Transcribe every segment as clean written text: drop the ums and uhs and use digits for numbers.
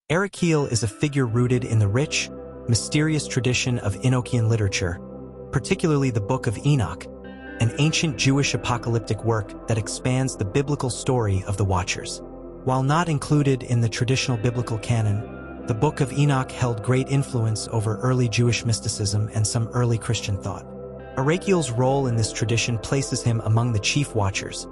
Arakiel is a figure rooted in the rich, mysterious tradition of Enochian literature, particularly the Book of Enoch, an ancient Jewish apocalyptic work that expands the biblical story of the Watchers. While not included in the traditional biblical canon, the Book of Enoch held great influence over early Jewish mysticism and some early Christian thought. Arakiel's role in this tradition places him among the chief Watchers,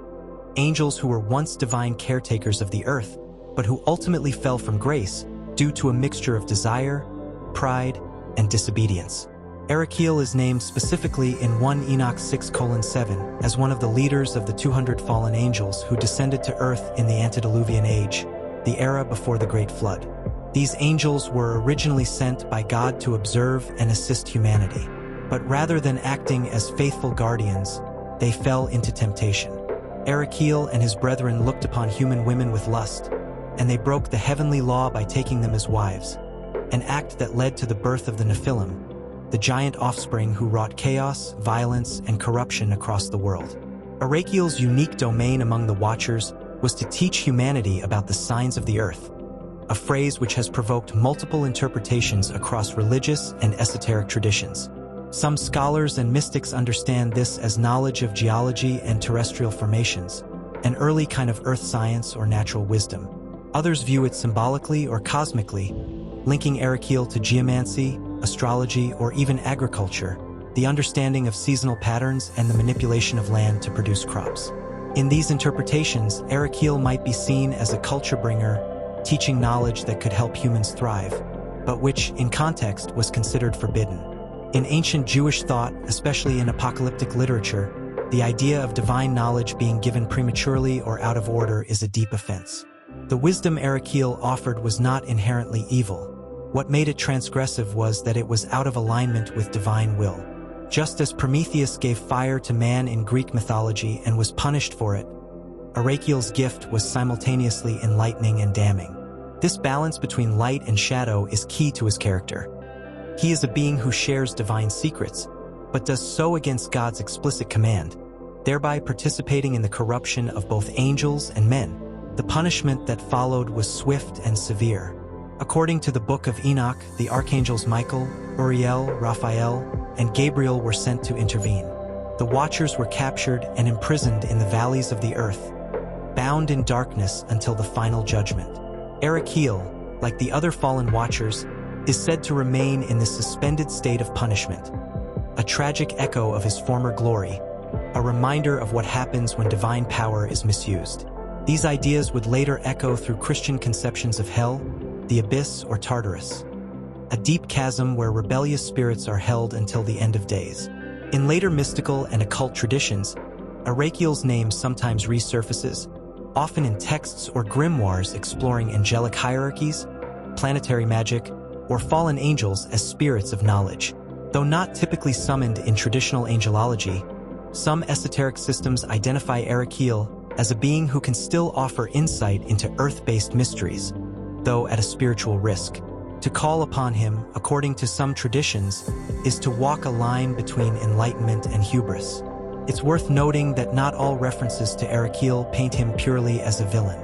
angels who were once divine caretakers of the earth, but who ultimately fell from grace due to a mixture of desire, pride, and disobedience. Arakiel is named specifically in 1 Enoch 6:7 as one of the leaders of the 200 fallen angels who descended to earth in the antediluvian age, the era before the Great Flood. These angels were originally sent by God to observe and assist humanity, but rather than acting as faithful guardians, they fell into temptation. Arakiel and his brethren looked upon human women with lust, and they broke the heavenly law by taking them as wives, an act that led to the birth of the Nephilim, the giant offspring who wrought chaos, violence, and corruption across the world. Arakiel's unique domain among the Watchers was to teach humanity about the signs of the earth, a phrase which has provoked multiple interpretations across religious and esoteric traditions. Some scholars and mystics understand this as knowledge of geology and terrestrial formations, an early kind of earth science or natural wisdom. Others view it symbolically or cosmically, linking Arakiel to geomancy, astrology, or even agriculture, the understanding of seasonal patterns and the manipulation of land to produce crops. In these interpretations, Arakiel might be seen as a culture bringer, teaching knowledge that could help humans thrive, but which, in context, was considered forbidden. In ancient Jewish thought, especially in apocalyptic literature, the idea of divine knowledge being given prematurely or out of order is a deep offense. The wisdom Arakiel offered was not inherently evil. What made it transgressive was that it was out of alignment with divine will. Just as Prometheus gave fire to man in Greek mythology and was punished for it, Arakiel's gift was simultaneously enlightening and damning. This balance between light and shadow is key to his character. He is a being who shares divine secrets, but does so against God's explicit command, thereby participating in the corruption of both angels and men. The punishment that followed was swift and severe. According to the Book of Enoch, the archangels Michael, Uriel, Raphael, and Gabriel were sent to intervene. The Watchers were captured and imprisoned in the valleys of the earth, bound in darkness until the final judgment. Arakiel, like the other fallen Watchers, is said to remain in the suspended state of punishment, a tragic echo of his former glory, a reminder of what happens when divine power is misused. These ideas would later echo through Christian conceptions of hell, the abyss, or Tartarus, a deep chasm where rebellious spirits are held until the end of days. In later mystical and occult traditions, Arakiel's name sometimes resurfaces, often in texts or grimoires exploring angelic hierarchies, planetary magic, or fallen angels as spirits of knowledge. Though not typically summoned in traditional angelology, some esoteric systems identify Arakiel as a being who can still offer insight into earth-based mysteries, though at a spiritual risk. To call upon him, according to some traditions, is to walk a line between enlightenment and hubris. It's worth noting that not all references to Arakiel paint him purely as a villain.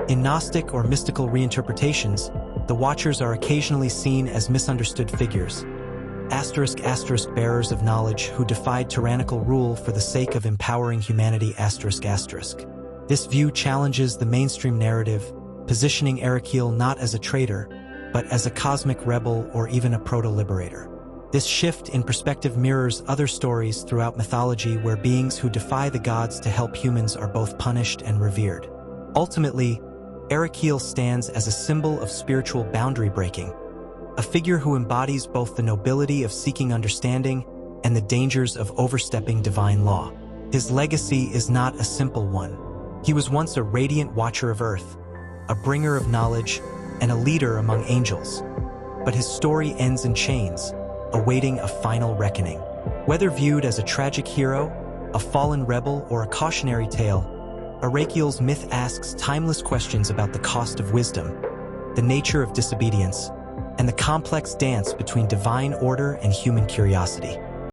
In Gnostic or mystical reinterpretations, the Watchers are occasionally seen as misunderstood figures, *** bearers of knowledge who defied tyrannical rule for the sake of empowering humanity ***. This view challenges the mainstream narrative, positioning Arakiel not as a traitor, but as a cosmic rebel or even a proto-liberator. This shift in perspective mirrors other stories throughout mythology where beings who defy the gods to help humans are both punished and revered. Ultimately, Arakiel stands as a symbol of spiritual boundary breaking, a figure who embodies both the nobility of seeking understanding and the dangers of overstepping divine law. His legacy is not a simple one. He was once a radiant watcher of earth, a bringer of knowledge, and a leader among angels. But his story ends in chains, awaiting a final reckoning. Whether viewed as a tragic hero, a fallen rebel, or a cautionary tale, Arakiel's myth asks timeless questions about the cost of wisdom, the nature of disobedience, and the complex dance between divine order and human curiosity.